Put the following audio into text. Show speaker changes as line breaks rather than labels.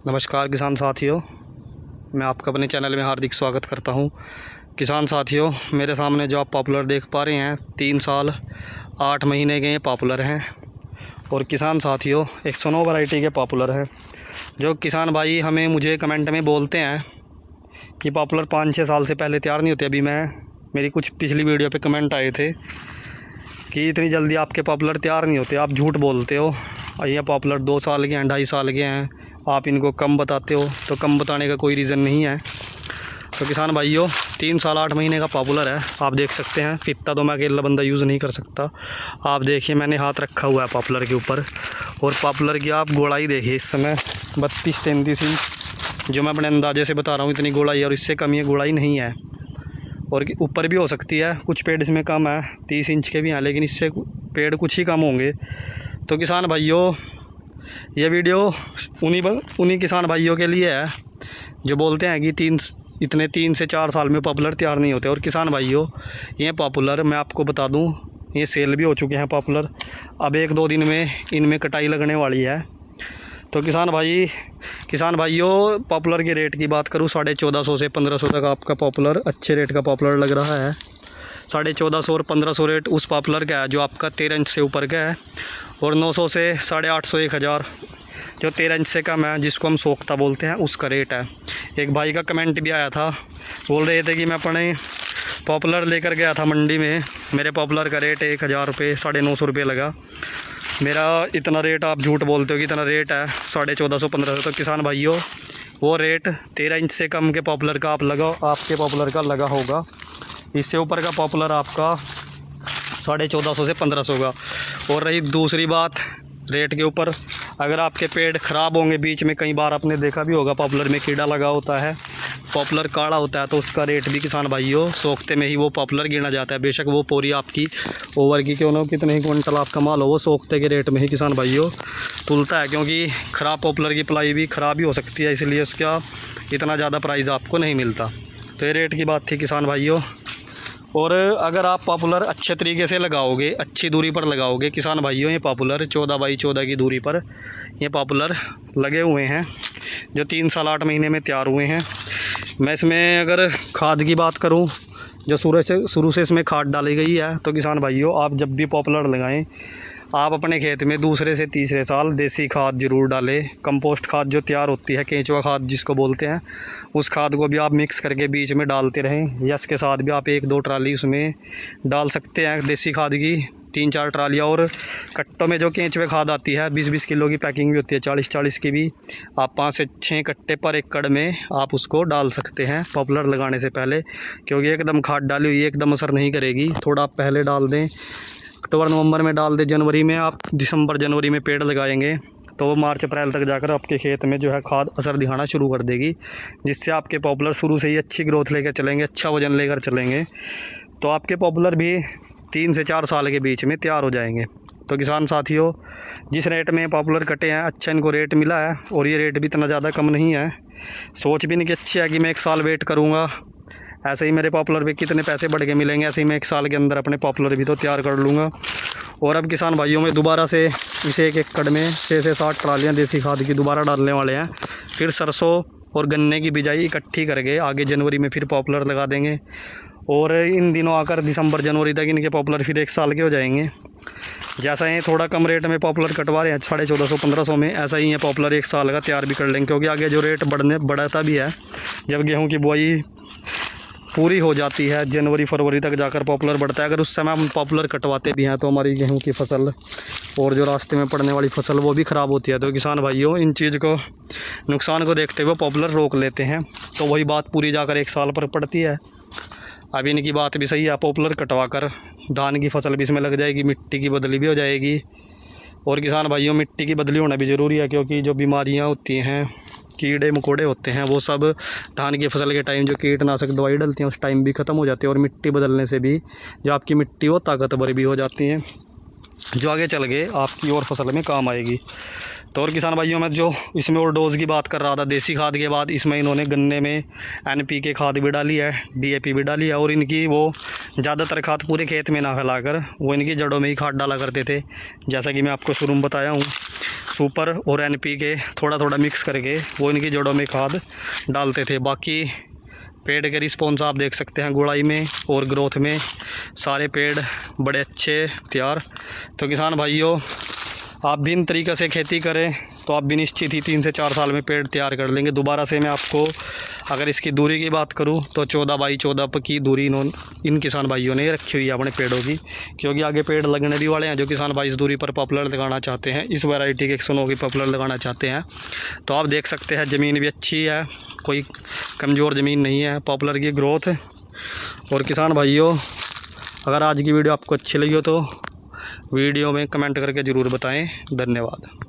नमस्कार किसान साथियों, मैं आपका अपने चैनल में हार्दिक स्वागत करता हूं। किसान साथियों, मेरे सामने जो आप पॉपुलर देख पा रहे हैं 3 साल 8 महीने के ये पॉपुलर हैं। और किसान साथियों, 109 वैरायटी के पॉपुलर हैं। जो किसान भाई मुझे कमेंट में बोलते हैं कि पॉपुलर 5-6 साल से पहले तैयार नहीं होते। अभी मेरी कुछ पिछली वीडियो पे कमेंट आए थे कि इतनी जल्दी आपके पॉपुलर तैयार नहीं होते, आप झूठ बोलते हो। ये पॉपुलर 2 साल के हैं, 2.5 साल के हैं, आप इनको कम बताते हो। तो कम बताने का कोई रीज़न नहीं है। तो किसान भाइयों, 3 साल 8 महीने का पॉपुलर है, आप देख सकते हैं। फित्ता तो मैं अकेला बंदा यूज़ नहीं कर सकता। आप देखिए, मैंने हाथ रखा हुआ है पॉपुलर के ऊपर, और पॉपुलर की आप गोलाई देखिए इस समय 32-33 इंच, जो मैं अपने अंदाजे से बता रहा हूँ इतनी गोलाई है, और इससे कम ये गोलाई नहीं है। और ऊपर भी हो सकती है, कुछ पेड़ इसमें कम है, 30 इंच के भी हैं, लेकिन इससे पेड़ कुछ ही कम होंगे। तो किसान भाइयों, ये वीडियो उन्हीं किसान भाइयों के लिए है जो बोलते हैं कि 3 से 4 साल में पॉपुलर तैयार नहीं होते। और किसान भाइयों, ये पॉपुलर मैं आपको बता दूं, ये सेल भी हो चुके हैं पॉपुलर। अब 1-2 दिन में इनमें कटाई लगने वाली है। तो किसान भाइयों, पॉपुलर के रेट की बात करूं, 1450 से 1500 तक आपका पॉपुलर अच्छे रेट का पॉपुलर लग रहा है। 1450 और 1500 रेट उस पॉपुलर का है जो आपका 13 इंच से ऊपर का है, और 900 से 850 1000 जो 13 इंच से कम है, जिसको हम सोख्ता बोलते हैं, उसका रेट है। एक भाई का कमेंट भी आया था, बोल रहे थे कि मैं अपने पॉपुलर लेकर गया था मंडी में, मेरे पॉपुलर का रेट 1000 रुपये 950 रुपये लगा। मेरा इतना रेट आप झूठ बोलते हो कि इतना रेट है 1450-1500। तो किसान भाइयों, वो रेट 13 इंच से कम के पॉपुलर का आपके पॉपुलर का लगा होगा। इससे ऊपर का पॉपुलर आपका 1450 से 1500 का। और रही दूसरी बात रेट के ऊपर, अगर आपके पेड़ ख़राब होंगे बीच में, कई बार आपने देखा भी होगा पॉपुलर में कीड़ा लगा होता है, पॉपुलर काड़ा होता है, तो उसका रेट भी किसान भाइयों सोखते में ही वो पॉपुलर गिना जाता है। बेशक वो पोरी आपकी ओवर की क्यों ना हो, कितने ही क्विंटल आपका माल हो, वो सोखते के रेट में ही किसान भाइयों तुलता है। क्योंकि ख़राब पॉपुलर की पलाई भी ख़राब ही हो सकती है, इसलिए उसका इतना ज़्यादा प्राइस आपको नहीं मिलता। तो ये रेट की बात थी किसान भाइयों। और अगर आप पॉपुलर अच्छे तरीके से लगाओगे, अच्छी दूरी पर लगाओगे किसान भाइयों, ये पॉपुलर 14x14 की दूरी पर ये पॉपुलर लगे हुए हैं, जो 3 साल 8 महीने में तैयार हुए हैं। मैं इसमें अगर खाद की बात करूं, जो शुरू से इसमें खाद डाली गई है, तो किसान भाइयों आप जब भी पॉपुलर लगाएं, आप अपने खेत में दूसरे से तीसरे साल देसी खाद ज़रूर डालें। कंपोस्ट खाद जो तैयार होती है, केंचुआ खाद जिसको बोलते हैं, उस खाद को भी आप मिक्स करके बीच में डालते रहें, या इसके साथ भी आप 1-2 ट्राली उसमें डाल सकते हैं देसी खाद की, 3-4 ट्रालियाँ। और कट्टों में जो केंचुए खाद आती है 20-20 किलो की पैकिंग भी होती है, 40-40 की भी, आप 5 से 6 कट्टे पर एकड़ में आप उसको डाल सकते हैं पॉपुलर लगाने से पहले। क्योंकि एकदम खाद डाली हुई एकदम असर नहीं करेगी, थोड़ा आप पहले डाल दें, अक्टूबर-नवंबर में डाल दें, जनवरी में आप दिसंबर-जनवरी में पेड़ लगाएंगे, तो वो मार्च-अप्रैल तक जाकर आपके खेत में जो है खाद असर दिखाना शुरू कर देगी, जिससे आपके पॉपुलर शुरू से ही अच्छी ग्रोथ लेकर चलेंगे, अच्छा वज़न लेकर चलेंगे। तो आपके पॉपुलर भी 3 से 4 साल के बीच में तैयार हो जाएंगे। तो किसान साथियों, जिस रेट में पॉपुलर कटे हैं, अच्छा इनको रेट मिला है, और ये रेट भी इतना ज़्यादा कम नहीं है। सोच भी नहीं कि अच्छी है कि मैं 1 साल वेट करूँगा, ऐसे ही मेरे पॉपुलर पे कितने पैसे बढ़ के मिलेंगे, ऐसे ही मैं 1 साल के अंदर अपने पॉपुलर भी तो तैयार कर लूँगा। और अब किसान भाइयों में दोबारा से इसे 1 एकड़ में 6 से 7 ट्रालियाँ देसी खाद की दोबारा डालने वाले हैं। फिर सरसों और गन्ने की बिजाई इकट्ठी करके आगे जनवरी में फिर पॉपुलर लगा देंगे, और इन दिनों आकर दिसंबर-जनवरी तक इनके पॉपुलर फिर 1 साल के हो जाएंगे। जैसा ये थोड़ा कम रेट में पॉपुलर कटवा रहे हैं 1450-1500 में, ऐसा ही ये पॉपुलर 1 साल का तैयार भी कर लेंगे। क्योंकि आगे जो रेट बढ़ता भी है, जब गेहूँ की बुआई पूरी हो जाती है जनवरी-फरवरी तक जाकर पॉपुलर बढ़ता है। अगर उस समय हम पॉपुलर कटवाते भी हैं तो हमारी गेहूं की फसल और जो रास्ते में पड़ने वाली फसल वो भी ख़राब होती है। तो किसान भाइयों, इन चीज़ को नुकसान को देखते हुए पॉपुलर रोक लेते हैं, तो वही बात पूरी जाकर 1 साल पर पड़ती है। अब इनकी बात भी सही है, पॉपुलर कटवा कर धान की फसल भी इसमें लग जाएगी, मिट्टी की बदली भी हो जाएगी। और किसान भाइयों, मिट्टी की बदली होना भी ज़रूरी है, क्योंकि जो बीमारियाँ होती हैं, कीड़े मकोड़े होते हैं, वो सब धान की फसल के टाइम जो कीटनाशक दवाई डलती हैं उस टाइम भी ख़त्म हो जाती है। और मिट्टी बदलने से भी जो आपकी मिट्टी वो ताकतवर भी हो जाती हैं, जो आगे चल के आपकी और फसल में काम आएगी। तो और किसान भाइयों, मैं जो इसमें और डोज़ की बात कर रहा था, देसी खाद के बाद इसमें इन्होंने गन्ने में NPK खाद भी डाली है, DAP भी डाली है। और इनकी वो ज़्यादातर खाद पूरे खेत में ना फैलाकर वो इनकी जड़ों में ही खाद डाला करते थे, जैसा कि मैं आपको शुरू में बताया हूँ। सुपर और NPK थोड़ा थोड़ा मिक्स करके वो इनकी जड़ों में खाद डालते थे। बाकी पेड़ के रिस्पॉन्स आप देख सकते हैं, गुड़ाई में और ग्रोथ में सारे पेड़ बड़े अच्छे तैयार। तो किसान भाइयों, आप भी इन तरीक़े से खेती करें तो आप भी निश्चित ही 3 से 4 साल में पेड़ तैयार कर लेंगे। दोबारा से मैं आपको अगर इसकी दूरी की बात करूं तो 14 बाई 14 की दूरी इन किसान भाइयों ने रखी हुई है अपने पेड़ों की, क्योंकि आगे पेड़ लगने भी वाले हैं। जो किसान भाई इस दूरी पर पॉपुलर लगाना चाहते हैं, इस वैरायटी के 109 की पॉपुलर लगाना चाहते हैं, तो आप देख सकते हैं ज़मीन भी अच्छी है, कोई कमज़ोर ज़मीन नहीं है, पॉपुलर की ग्रोथ। और किसान भाइयों, अगर आज की वीडियो आपको अच्छी लगी हो तो वीडियो में कमेंट करके ज़रूर बताएं। धन्यवाद।